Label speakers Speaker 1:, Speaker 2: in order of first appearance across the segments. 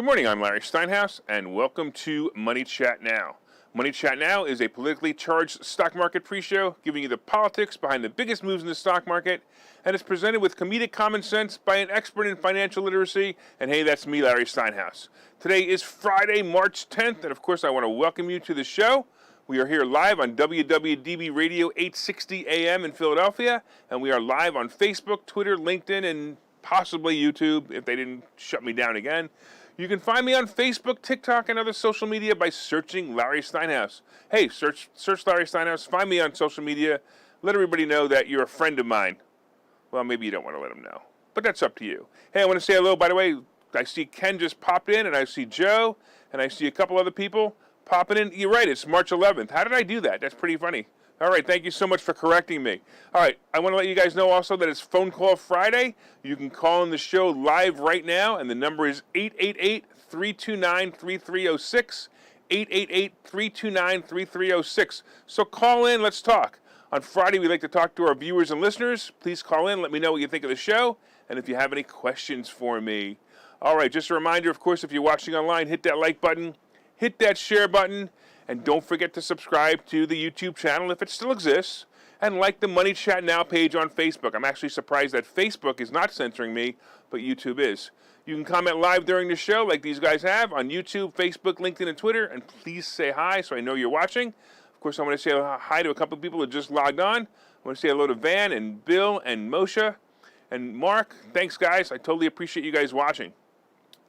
Speaker 1: Good morning, I'm Larry Steinhouse, and welcome to Money Chat Now. Money Chat Now is a politically charged stock market pre-show giving you the politics behind the biggest moves in the stock market, and it's presented with comedic common sense by an expert in financial literacy, and hey, that's me, Larry Steinhouse. Today is Friday, March 10th, and of course I want to welcome you to the show. We are here live on WWDB Radio 860 AM in Philadelphia, and we are live on Facebook, Twitter, LinkedIn, and possibly YouTube if they didn't shut me down again. You can find me on Facebook, TikTok, and other social media by searching Larry Steinhouse. Hey, search Larry Steinhouse, find me on social media, let everybody know that you're a friend of mine. Well, maybe you don't want to let them know, but that's up to you. Hey, I want to say hello, by the way. I see Ken just popped in, and I see Joe, and I see a couple other people popping in. You're right, it's March 11th. How did I do that? That's pretty funny. All right, thank you so much for correcting me. All right, I want to let you guys know also that it's Phone Call Friday. You can call in the show live right now, and the number is 888-329-3306, 888-329-3306. So call in, let's talk. On Friday, we like to talk to our viewers and listeners. Please call in, let me know what you think of the show, and if you have any questions for me. All right, just a reminder, of course, if you're watching online, hit that like button, hit that share button, and don't forget to subscribe to the YouTube channel if it still exists, and like the Money Chat Now page on Facebook. I'm actually surprised that Facebook is not censoring me, but YouTube is. You can comment live during the show like these guys have on YouTube, Facebook, LinkedIn, and Twitter, and please say hi so I know you're watching. Of course, I want to say hi to a couple of people who just logged on. I want to say hello to Van and Bill and Moshe and Mark. Thanks, guys. I totally appreciate you guys watching.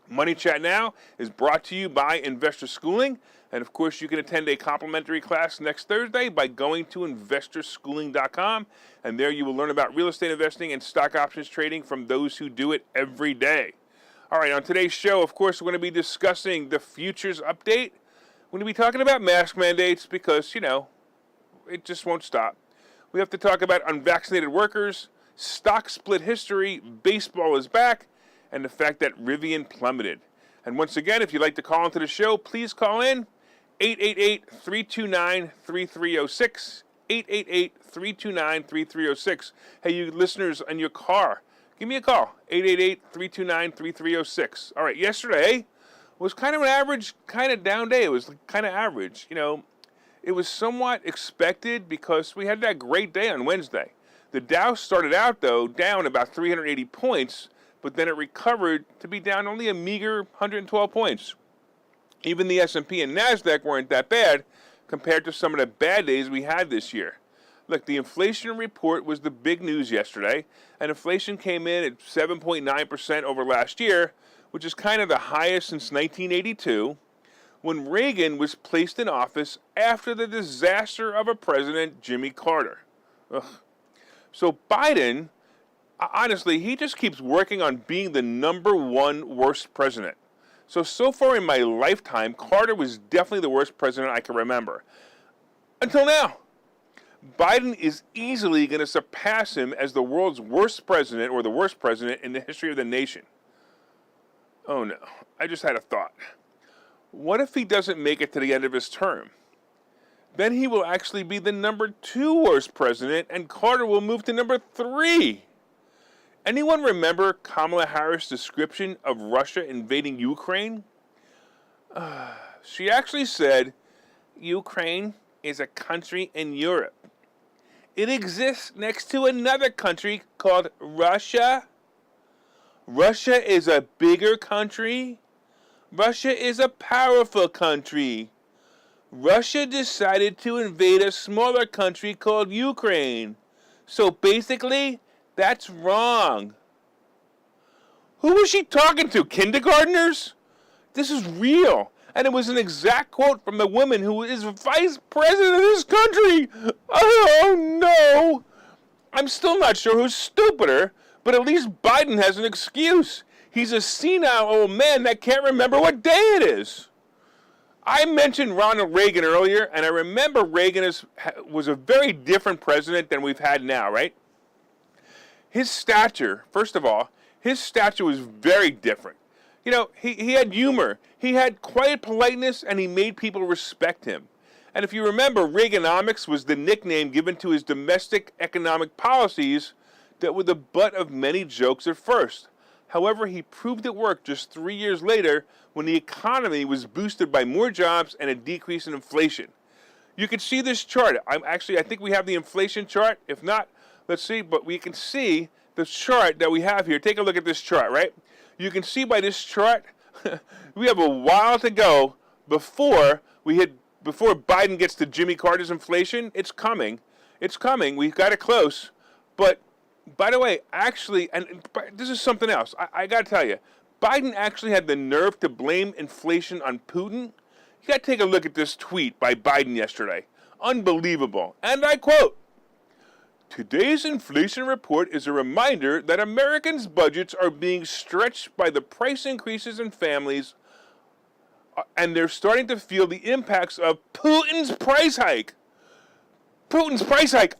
Speaker 1: Money Chat Now is brought to you by Investor Schooling. And of course, you can attend a complimentary class next Thursday by going to investorschooling.com. And there you will learn about real estate investing and stock options trading from those who do it every day. All right, on today's show, of course, we're going to be discussing the futures update. We're going to be talking about mask mandates because, it just won't stop. We have to talk about unvaccinated workers, stock split history, baseball is back, and the fact that Rivian plummeted. And once again, if you'd like to call into the show, please call in 888-329-3306, 888-329-3306. Hey, you listeners in your car, give me a call, 888-329-3306. All right, yesterday was kind of an average, kind of down day. It was kind of average. It was somewhat expected because we had that great day on Wednesday. The Dow started out, though, down about 380 points, but then it recovered to be down only a meager 112 points. Even the S&P and NASDAQ weren't that bad compared to some of the bad days we had this year. Look, the inflation report was the big news yesterday, and inflation came in at 7.9% over last year, which is kind of the highest since 1982, when Reagan was placed in office after the disaster of a president, Jimmy Carter. Ugh. So Biden, honestly, he just keeps working on being the number one worst president. So far in my lifetime, Carter was definitely the worst president I can remember. Until now. Biden is easily going to surpass him as the world's worst president or the worst president in the history of the nation. Oh no, I just had a thought. What if he doesn't make it to the end of his term? Then he will actually be the number 2 worst president, and Carter will move to number 3. Anyone remember Kamala Harris' description of Russia invading Ukraine? She actually said, Ukraine is a country in Europe. It exists next to another country called Russia. Russia is a bigger country. Russia is a powerful country. Russia decided to invade a smaller country called Ukraine. So basically, that's wrong. Who was she talking to? Kindergartners? This is real. And it was an exact quote from the woman who is vice president of this country. Oh, no. I'm still not sure who's stupider, but at least Biden has an excuse. He's a senile old man that can't remember what day it is. I mentioned Ronald Reagan earlier, and I remember Reagan was a very different president than we've had now, right? His stature, first of all, his stature was very different. He had humor, he had quiet politeness, and he made people respect him. And if you remember, Reaganomics was the nickname given to his domestic economic policies that were the butt of many jokes at first. However, he proved it worked just 3 years later when the economy was boosted by more jobs and a decrease in inflation. You can see this chart. I think we have the inflation chart. If not, let's see. But we can see the chart that we have here. Take a look at this chart, right? You can see by this chart, we have a while to go before Biden gets to Jimmy Carter's inflation. It's coming. It's coming. We've got it close. But by the way, actually, and this is something else. I got to tell you, Biden actually had the nerve to blame inflation on Putin. You got to take a look at this tweet by Biden yesterday. Unbelievable. And I quote, "Today's inflation report is a reminder that Americans' budgets are being stretched by the price increases in families, and they're starting to feel the impacts of Putin's price hike." Putin's price hike.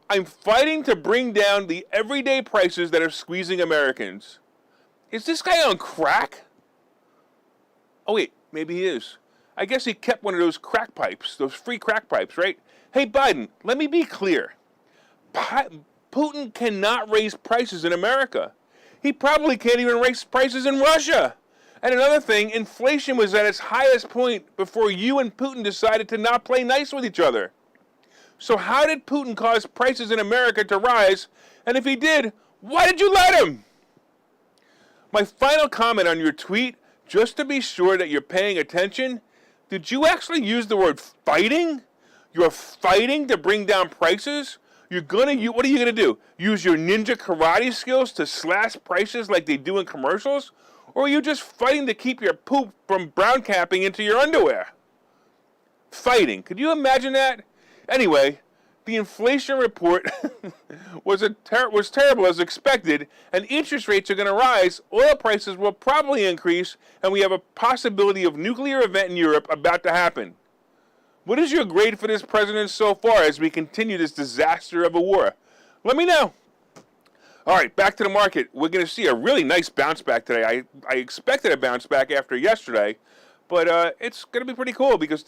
Speaker 1: I'm fighting to bring down the everyday prices that are squeezing Americans. Is this guy on crack? Oh, wait, maybe he is. I guess he kept one of those crack pipes, those free crack pipes, right? Hey, Biden, let me be clear. Putin cannot raise prices in America. He probably can't even raise prices in Russia. And another thing, inflation was at its highest point before you and Putin decided to not play nice with each other. So how did Putin cause prices in America to rise? And if he did, why did you let him? My final comment on your tweet, just to be sure that you're paying attention, did you actually use the word fighting? You're fighting to bring down prices? What are you going to do? Use your ninja karate skills to slash prices like they do in commercials? Or are you just fighting to keep your poop from brown capping into your underwear? Fighting. Could you imagine that? Anyway, the inflation report was terrible as expected, and interest rates are going to rise, oil prices will probably increase, and we have a possibility of nuclear event in Europe about to happen. What is your grade for this president so far as we continue this disaster of a war? Let me know. All right, back to the market. We're going to see a really nice bounce back today. I expected a bounce back after yesterday, but it's going to be pretty cool because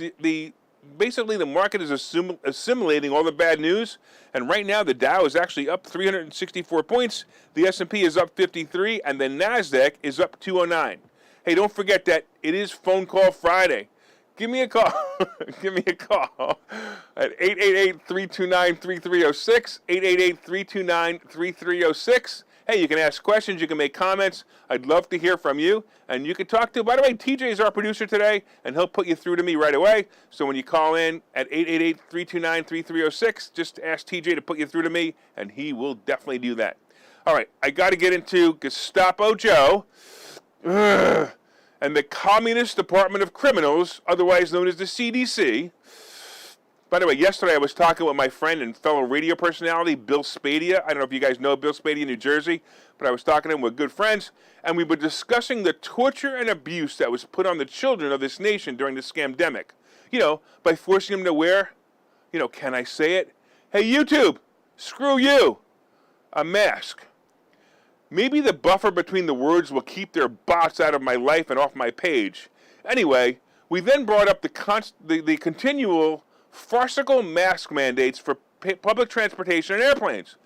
Speaker 1: basically the market is assimilating all the bad news, and right now the Dow is actually up 364 points, the S&P is up 53, and the NASDAQ is up 209. Hey, don't forget that it is Phone Call Friday. Give me a call. Give me a call at 888-329-3306, 888-329-3306. Hey, you can ask questions, you can make comments. I'd love to hear from you. And you can talk to, by the way, TJ is our producer today, and he'll put you through to me right away. So when you call in at 888-329-3306, just ask TJ to put you through to me, and he will definitely do that. All right, I got to get into Gestapo Joe and the Communist Department of Criminals, otherwise known as the CDC. By the way, yesterday I was talking with my friend and fellow radio personality, Bill Spadia. I don't know if you guys know Bill Spadia in New Jersey, but I was talking to him with good friends, and we were discussing the torture and abuse that was put on the children of this nation during the scamdemic. You know, by forcing them to wear, can I say it? Hey, YouTube, screw you, a mask. Maybe the buffer between the words will keep their bots out of my life and off my page. Anyway, we then brought up the continual farcical mask mandates for public transportation and airplanes.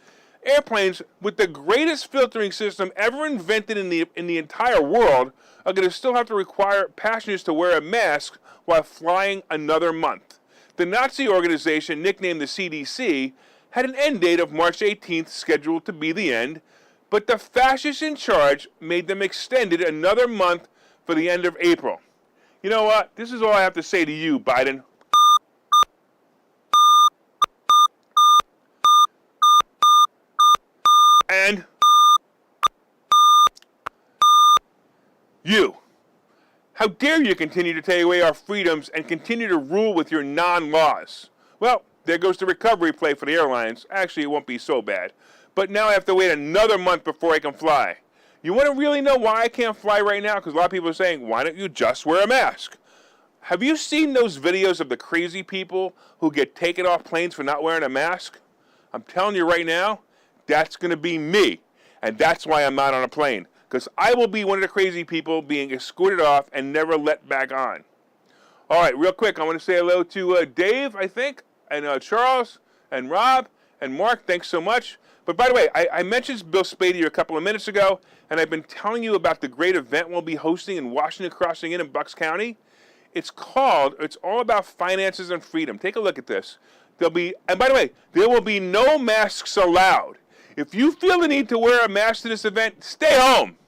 Speaker 1: Airplanes with the greatest filtering system ever invented in the entire world are going to still have to require passengers to wear a mask while flying another month. The Nazi organization, nicknamed the CDC, had an end date of March 18th scheduled to be the end, but the fascists in charge made them extend it another month for the end of April. You know what? This is all I have to say to you, Biden. And you. How dare you continue to take away our freedoms and continue to rule with your non-laws? Well, there goes the recovery play for the airlines. Actually, it won't be so bad. But now I have to wait another month before I can fly. You want to really know why I can't fly right now? Because a lot of people are saying, why don't you just wear a mask? Have you seen those videos of the crazy people who get taken off planes for not wearing a mask? I'm telling you right now, that's going to be me. And that's why I'm not on a plane. Because I will be one of the crazy people being escorted off and never let back on. All right, real quick, I want to say hello to Dave, I think, and Charles, and Rob, and Mark. Thanks so much. But by the way, I mentioned Bill Spady a couple of minutes ago, and I've been telling you about the great event we'll be hosting in Washington Crossing Inn in Bucks County. It's all about finances and freedom. Take a look at this. And by the way, there will be no masks allowed. If you feel the need to wear a mask to this event, stay home.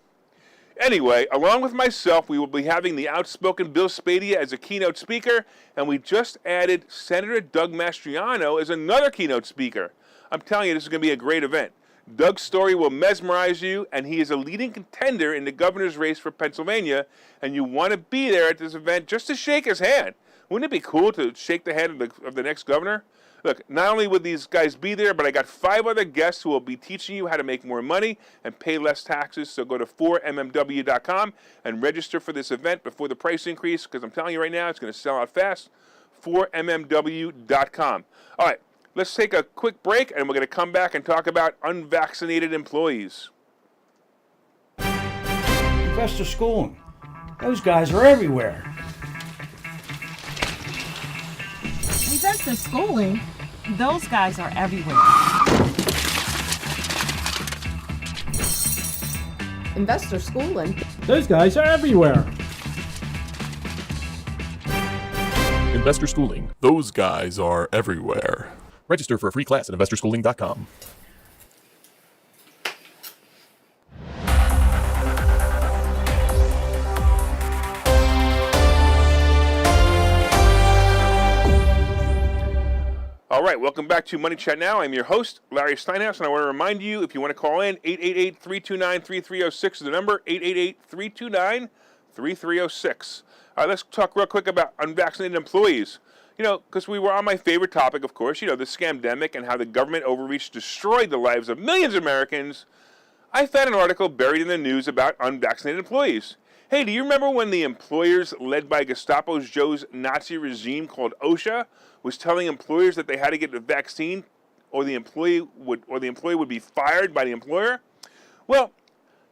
Speaker 1: Anyway, along with myself, we will be having the outspoken Bill Spady as a keynote speaker, and we just added Senator Doug Mastriano as another keynote speaker. I'm telling you, this is going to be a great event. Doug's story will mesmerize you, and he is a leading contender in the governor's race for Pennsylvania, and you want to be there at this event just to shake his hand. Wouldn't it be cool to shake the hand of the next governor? Look, not only will these guys be there, but I got 5 other guests who will be teaching you how to make more money and pay less taxes. So go to 4mmw.com and register for this event before the price increase, because I'm telling you right now, it's going to sell out fast. 4mmw.com. All right, let's take a quick break, and we're going to come back and talk about unvaccinated employees.
Speaker 2: Investor schooling. Those guys are everywhere.
Speaker 3: Investor schooling? Those guys are everywhere.
Speaker 4: Investor schooling?
Speaker 2: Those guys are everywhere.
Speaker 5: Investor Schooling. Those guys are everywhere. Register for a free class at investorschooling.com.
Speaker 1: All right, welcome back to Money Chat Now. I'm your host, Larry Steinhouse, and I want to remind you, if you want to call in, 888-329-3306 is the number, 888-329-3306. All right, let's talk real quick about unvaccinated employees. You know, because we were on my favorite topic, of course, the scamdemic and how the government overreach destroyed the lives of millions of Americans. I found an article buried in the news about unvaccinated employees. Hey, do you remember when the employers led by Gestapo's Joe's Nazi regime called OSHA was telling employers that they had to get the vaccine or the employee would be fired by the employer? Well,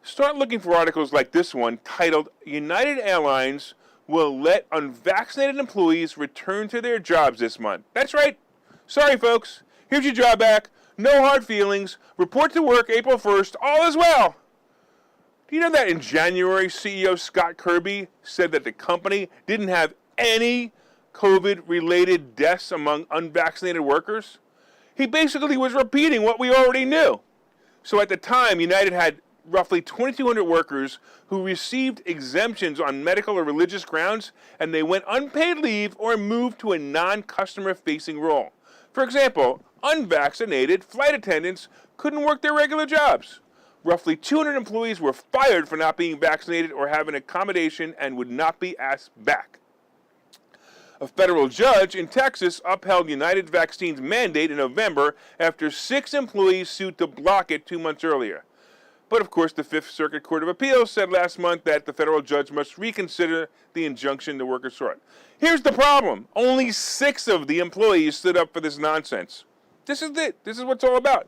Speaker 1: start looking for articles like this one titled United Airlines will let unvaccinated employees return to their jobs this month. That's right. Sorry, folks. Here's your job back. No hard feelings. Report to work April 1st. All is well. Do you know that in January, CEO Scott Kirby said that the company didn't have any COVID-related deaths among unvaccinated workers? He basically was repeating what we already knew. So at the time, United had roughly 2,200 workers who received exemptions on medical or religious grounds, and they went unpaid leave or moved to a non-customer-facing role. For example, unvaccinated flight attendants couldn't work their regular jobs. Roughly 200 employees were fired for not being vaccinated or having accommodation and would not be asked back. A federal judge in Texas upheld United Vaccine's mandate in November after 6 employees sued to block it 2 months earlier. But of course, the Fifth Circuit Court of Appeals said last month that the federal judge must reconsider the injunction the workers sought. Here's the problem. Only 6 of the employees stood up for this nonsense. This is it. This is what it's all about.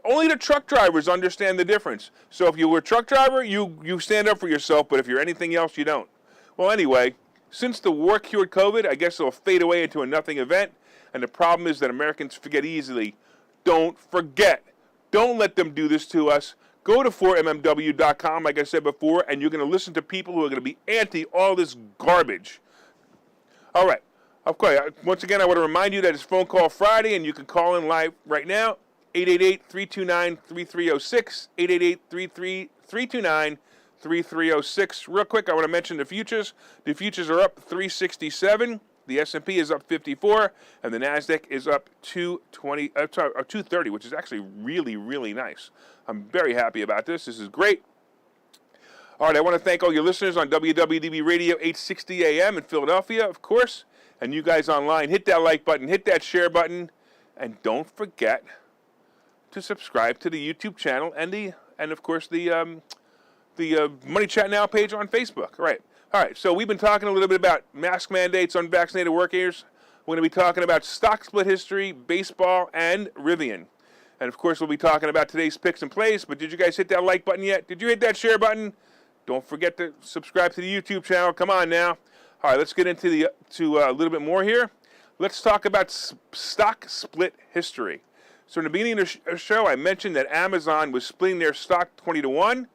Speaker 1: Only the truck drivers understand the difference. So if you were a truck driver, you stand up for yourself, but if you're anything else, you don't. Well, anyway, since the war cured COVID, I guess it'll fade away into a nothing event. And the problem is that Americans forget easily. Don't forget. Don't let them do this to us. Go to 4mmw.com, like I said before, and you're going to listen to people who are going to be anti all this garbage. All right. Okay, once again, I want to remind you that it's Phone Call Friday, and you can call in live right now, 888-329-3306, 888-329-3306. Real quick, I want to mention the futures. The futures are up 367. The S&P is up 54, and the NASDAQ is up 230, which is actually really, really nice. I'm very happy about this. This is great. All right, I want to thank all your listeners on WWDB Radio 860 AM in Philadelphia, of course, and you guys online. Hit that like button, hit that share button, and don't forget to subscribe to the YouTube channel and of course the Money Chat Now page on Facebook. All right. So we've been talking a little bit about mask mandates, unvaccinated workers. We're going to be talking about stock split history, baseball, and Rivian. And of course, we'll be talking about today's picks and plays. But did you guys hit that like button yet? Did you hit that share button? Don't forget to subscribe to the YouTube channel. Come on now. All right, let's get into a little bit more here. Let's talk about stock split history. So in the beginning of the show, I mentioned that Amazon was splitting their stock 20-1,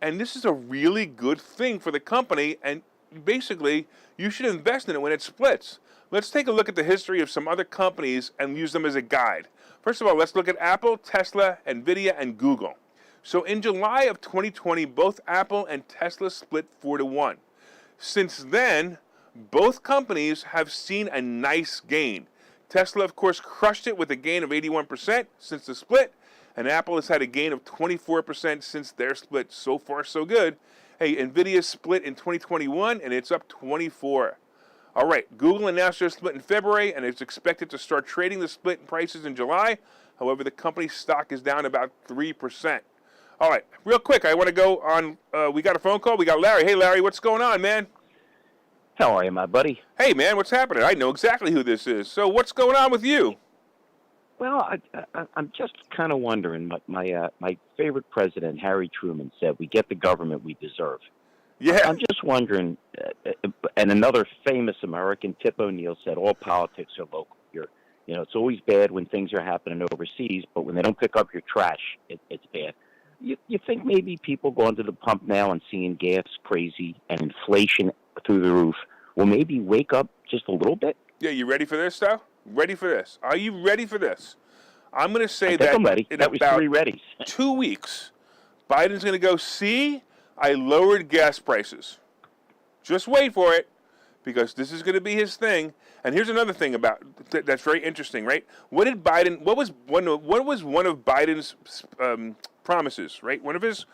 Speaker 1: and this is a really good thing for the company, and basically, you should invest in it when it splits. Let's take a look at the history of some other companies and use them as a guide. First of all, let's look at Apple, Tesla, Nvidia, and Google. So in July of 2020, both Apple and Tesla split 4-1. Since then, both companies have seen a nice gain. Tesla, of course, crushed it with a gain of 81% since the split, and Apple has had a gain of 24% since their split. So far, so good. Hey, Nvidia split in 2021, and it's up 24. All right, Google announced their split in February, and it's expected to start trading the split prices in July. However, the company's stock is down about 3%. All right, real quick, I want to go on. We got a phone call. We got Larry. Hey, Larry, what's going on, man?
Speaker 6: How are you, my buddy?
Speaker 1: Hey, man, what's happening? I know exactly who this is. So what's going on with you?
Speaker 6: Well, I'm just kind of wondering. My favorite president, Harry Truman, said, "We get the government we deserve."
Speaker 1: Yeah.
Speaker 6: I'm just wondering, and another famous American, Tip O'Neill, said, "All politics are local here. You know, it's always bad when things are happening overseas, but when they don't pick up your trash, it's bad." You think maybe people going to the pump now and seeing gas crazy and inflation through the roof will maybe wake up just a little bit?
Speaker 1: Yeah, you ready for this, though? Ready for this? Are you ready for this? I'm going to say that
Speaker 6: I'm ready.
Speaker 1: in
Speaker 6: That was
Speaker 1: about
Speaker 6: 3 readies.
Speaker 1: 2 weeks, Biden's going to go, see, I lowered gas prices. Just wait for it, because this is going to be his thing. And here's another thing about that's very interesting, right? What was one of Biden's promises, right? One of his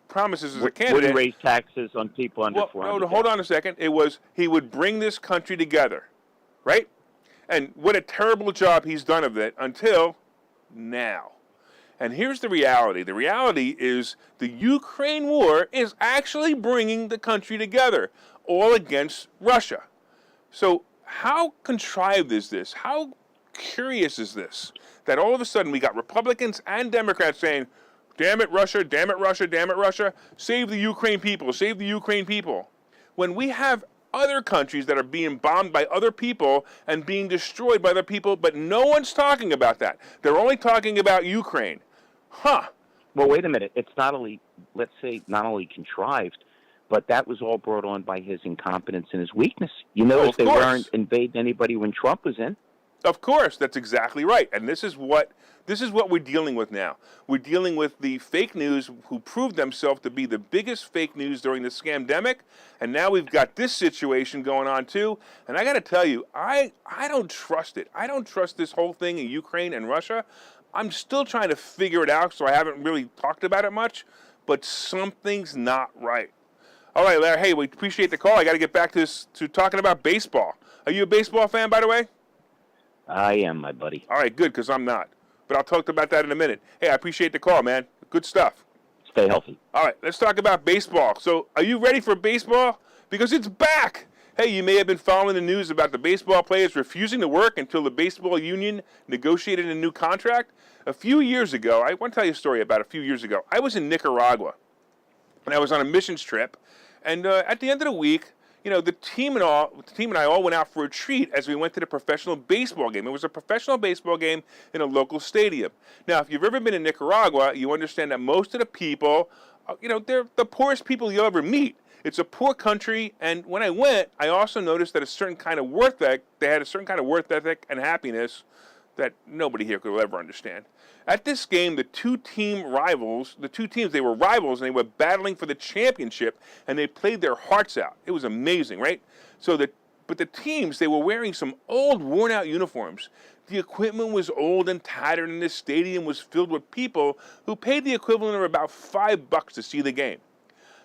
Speaker 1: promises as a candidate.
Speaker 6: Would he raise taxes on people under 400?
Speaker 1: No, hold on a second. It was he would bring this country together, right? And what a terrible job he's done of it until now. And here's the reality. The reality is the Ukraine war is actually bringing the country together, all against Russia. So how contrived is this? How curious is this? That all of a sudden we got Republicans and Democrats saying, damn it, Russia, damn it, Russia, damn it, Russia, save the Ukraine people, save the Ukraine people. When we have other countries that are being bombed by other people and being destroyed by other people, but no one's talking about that. They're only talking about Ukraine. Huh.
Speaker 6: Well, wait a minute. It's not only, let's say, not only contrived, but that was all brought on by his incompetence and his weakness. You notice they weren't invading anybody when Trump was in.
Speaker 1: Of course, that's exactly right. And this is what we're dealing with now. We're dealing with the fake news who proved themselves to be the biggest fake news during the scamdemic. And now we've got this situation going on too. And I got to tell you, I don't trust it. I don't trust this whole thing in Ukraine and Russia. I'm still trying to figure it out, so I haven't really talked about it much. But something's not right. All right, Larry, hey, we appreciate the call. I got to get back to talking about baseball. Are you a baseball fan, by the way?
Speaker 6: I am, my buddy.
Speaker 1: All right, good, because I'm not. But I'll talk about that in a minute. Hey, I appreciate the call, man. Good stuff.
Speaker 6: Stay healthy.
Speaker 1: All right, let's talk about baseball. So are you ready for baseball? Because it's back. Hey, you may have been following the news about the baseball players refusing to work until the baseball union negotiated a new contract. A few years ago, I want to tell you a story about a few years ago. I was in Nicaragua, and I was on a missions trip. And at the end of the week, you know, the team and I all went out for a treat as we went to the professional baseball game. It was a professional baseball game in a local stadium. Now, if you've ever been in Nicaragua, you understand that most of the people, you know, they're the poorest people you'll ever meet. It's a poor country, and when I went, I also noticed that they had a certain kind of work ethic and happiness that nobody here could ever understand. At this game, the two teams, they were rivals, and they were battling for the championship, and they played their hearts out. It was amazing, right? But the teams, they were wearing some old, worn-out uniforms. The equipment was old and tattered, and the stadium was filled with people who paid the equivalent of about $5 to see the game.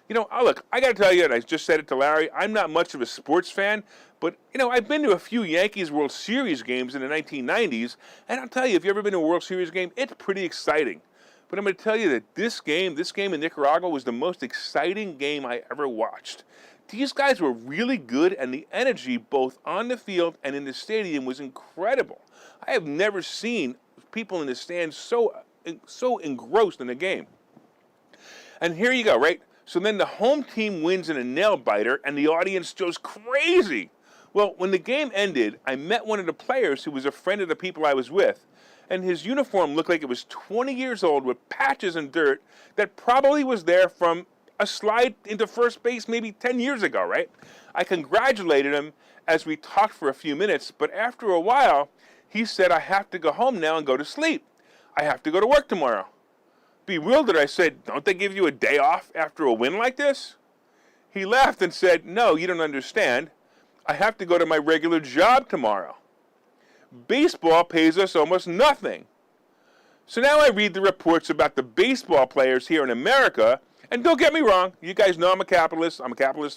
Speaker 1: You know, look, I got to tell you, and I just said it to Larry, I'm not much of a sports fan, but, you know, I've been to a few Yankees World Series games in the 1990s, and I'll tell you, if you've ever been to a World Series game, it's pretty exciting. But I'm going to tell you that this game in Nicaragua was the most exciting game I ever watched. These guys were really good, and the energy both on the field and in the stadium was incredible. I have never seen people in the stands so engrossed in the game. And here you go, right? So then the home team wins in a nail-biter, and the audience goes crazy. Well, when the game ended, I met one of the players who was a friend of the people I was with, and his uniform looked like it was 20 years old with patches and dirt that probably was there from a slide into first base maybe 10 years ago, right? I congratulated him as we talked for a few minutes, but after a while, he said, I have to go home now and go to sleep. I have to go to work tomorrow. Bewildered, I said, don't they give you a day off after a win like this? He laughed and said, no, you don't understand. I have to go to my regular job tomorrow. Baseball pays us almost nothing. So now I read the reports about the baseball players here in America, and don't get me wrong, you guys know I'm a capitalist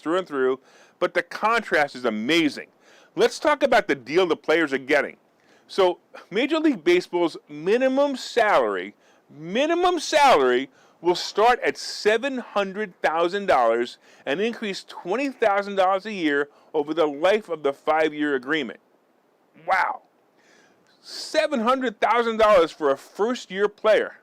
Speaker 1: through and through, but the contrast is amazing. Let's talk about the deal the players are getting. So Major League Baseball's minimum salary will start at $700,000 and increase $20,000 a year over the life of the 5-year agreement. Wow. $700,000 for a first-year player.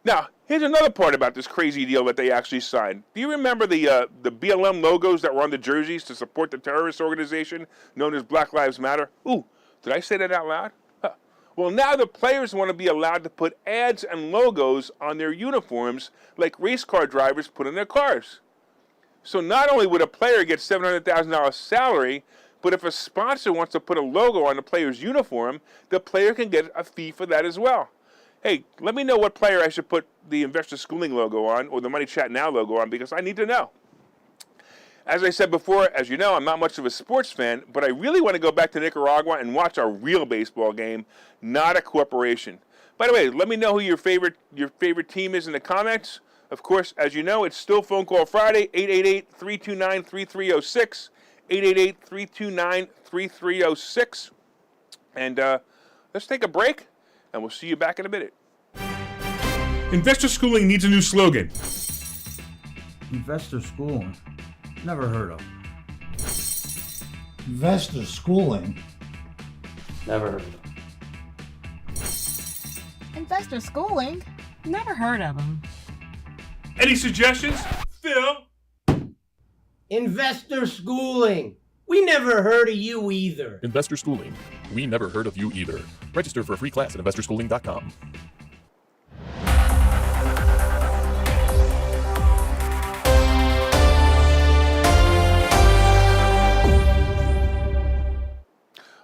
Speaker 1: Now, here's another part about this crazy deal that they actually signed. Do you remember the BLM logos that were on the jerseys to support the terrorist organization known as Black Lives Matter? Ooh, did I say that out loud? Huh. Well, now the players want to be allowed to put ads and logos on their uniforms like race car drivers put on their cars. So not only would a player get $700,000 salary, but if a sponsor wants to put a logo on the player's uniform, the player can get a fee for that as well. Hey, let me know what player I should put the Investor Schooling logo on or the Money Chat Now logo on, because I need to know. As I said before, as you know, I'm not much of a sports fan, but I really want to go back to Nicaragua and watch a real baseball game, not a corporation. By the way, let me know who your favorite team is in the comments. Of course, as you know, it's still Phone Call Friday, 888-329-3306, 888-329-3306. And let's take a break, and we'll see you back in a minute.
Speaker 7: Investor Schooling needs a new slogan.
Speaker 2: Investor schooling. Never heard of.
Speaker 8: Investor schooling.
Speaker 2: Never heard of.
Speaker 3: Investor schooling? Never heard of them.
Speaker 7: Any suggestions? Phil?
Speaker 9: Investor schooling. We never heard of you either.
Speaker 5: Investor Schooling. We never heard of you either. Register for a free class at investorschooling.com.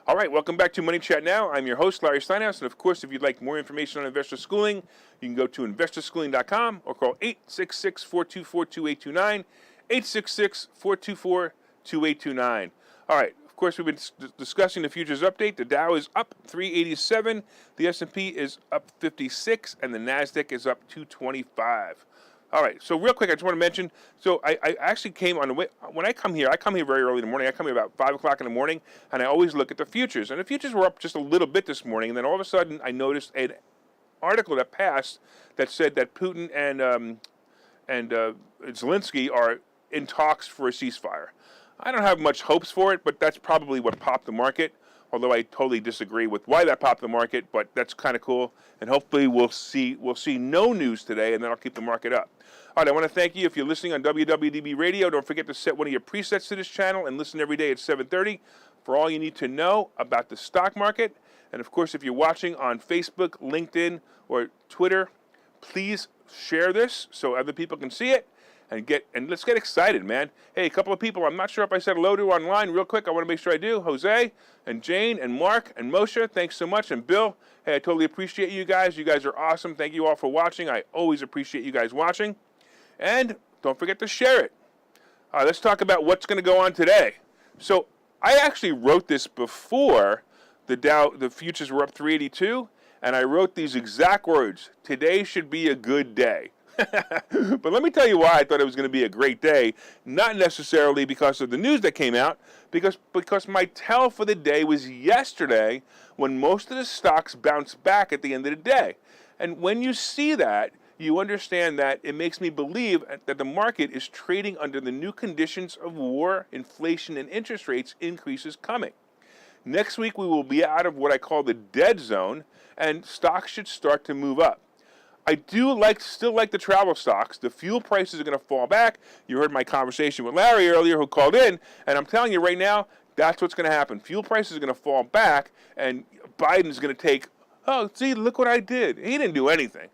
Speaker 1: All right, welcome back to Money Chat Now. I'm your host, Larry Steinhouse, and of course, if you'd like more information on investor schooling, you can go to investorschooling.com or call 866-424-2829, 866-424-2829. All right, of course, we've been discussing the futures update. The Dow is up 387, the S&P is up 56, and the NASDAQ is up 225. All right, so real quick, I just want to mention, so I actually came on the way, when I come here very early in the morning. I come here about 5 o'clock in the morning, and I always look at the futures. And the futures were up just a little bit this morning, and then all of a sudden I noticed an article that passed that said that Putin and Zelensky are in talks for a ceasefire. I don't have much hopes for it, but that's probably what popped the market, although I totally disagree with why that popped the market, but that's kind of cool. And hopefully we'll see no news today, and then I'll keep the market up. All right, I want to thank you. If you're listening on WWDB Radio, don't forget to set one of your presets to this channel and listen every day at 7:30 for all you need to know about the stock market. And of course, if you're watching on Facebook, LinkedIn, or Twitter, please share this so other people can see it. And let's get excited, man. Hey, a couple of people, I'm not sure if I said hello to online real quick. I want to make sure I do. Jose and Jane and Mark and Moshe, thanks so much. And Bill, hey, I totally appreciate you guys. You guys are awesome. Thank you all for watching. I always appreciate you guys watching. And don't forget to share it. All right, let's talk about what's going to go on today. So I actually wrote this before the futures were up 382, and I wrote these exact words: today should be a good day. But let me tell you why I thought it was going to be a great day. Not necessarily because of the news that came out, because my tell for the day was yesterday when most of the stocks bounced back at the end of the day. And when you see that, you understand that it makes me believe that the market is trading under the new conditions of war, inflation, and interest rates increases coming. Next week, we will be out of what I call the dead zone, and stocks should start to move up. I still like the travel stocks. The fuel prices are going to fall back. You heard my conversation with Larry earlier, who called in, and I'm telling you right now, that's what's going to happen. Fuel prices are going to fall back, and Biden's going to take Oh, see, look what I did. He didn't do anything.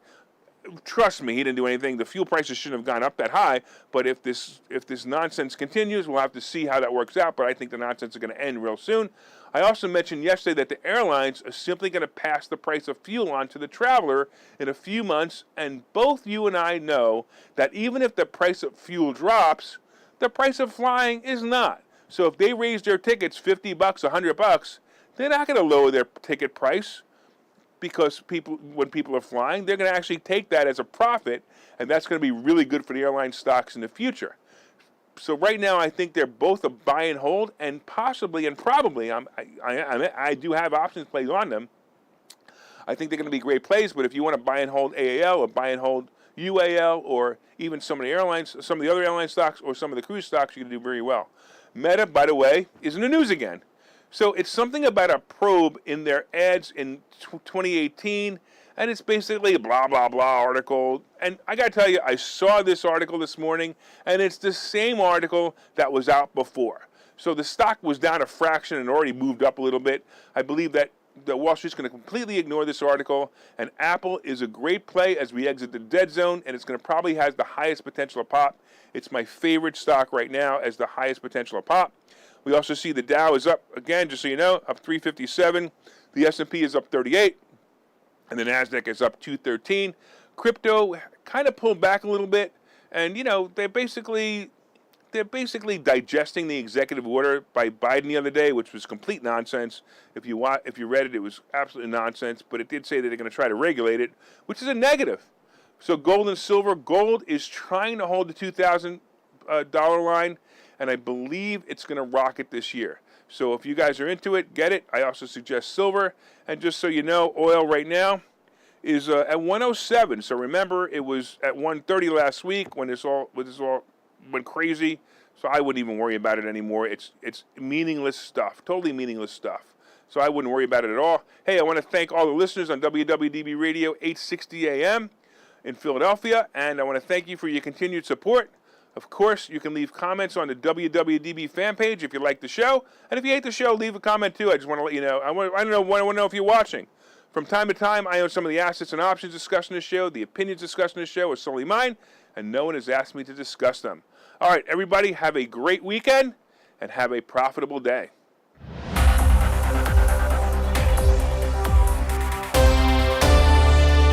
Speaker 1: Trust me, he didn't do anything. The fuel prices shouldn't have gone up that high. But if this nonsense continues, we'll have to see how that works out. But I think the nonsense is going to end real soon. I also mentioned yesterday that the airlines are simply going to pass the price of fuel on to the traveler in a few months. And both you and I know that even if the price of fuel drops, the price of flying is not. So if they raise their tickets $50, $100, they're not going to lower their ticket price, because when people are flying, they're going to actually take that as a profit, and that's going to be really good for the airline stocks in the future. So right now, I think they're both a buy and hold, and possibly and probably, I do have options plays on them. I think they're going to be great plays, but if you want to buy and hold AAL or buy and hold UAL or even some of the airlines, some of the other airline stocks or some of the cruise stocks, you can do very well. Meta, by the way, is in the news again. So it's something about a probe in their ads in 2018, and it's basically a blah, blah, blah article. And I got to tell you, I saw this article this morning, and it's the same article that was out before. So the stock was down a fraction and already moved up a little bit. I believe that the Wall Street's going to completely ignore this article, and Apple is a great play as we exit the dead zone, and it's going to probably has the highest potential of pop. It's my favorite stock right now as the highest potential of pop. We also see the Dow is up, again, just so you know, up 357. The S&P is up 38. And the NASDAQ is up 213. Crypto kind of pulled back a little bit. And, you know, they're basically digesting the executive order by Biden the other day, which was complete nonsense. If you read it, it was absolutely nonsense. But it did say that they're going to try to regulate it, which is a negative. So gold and silver. Gold is trying to hold the $2,000 line. And I believe it's going to rocket this year. So if you guys are into it, get it. I also suggest silver. And just so you know, oil right now is at 107. So remember, it was at 130 last week when this all went crazy. So I wouldn't even worry about it anymore. It's meaningless stuff, totally meaningless stuff. So I wouldn't worry about it at all. Hey, I want to thank all the listeners on WWDB Radio 860 AM in Philadelphia. And I want to thank you for your continued support. Of course, you can leave comments on the WWDB fan page if you like the show. And if you hate the show, leave a comment too. I just want to let you know. I want to know if you're watching. From time to time, I own some of the assets and options discussed in the show. The opinions discussed in the show are solely mine, and no one has asked me to discuss them. All right, everybody, have a great weekend and have a profitable day.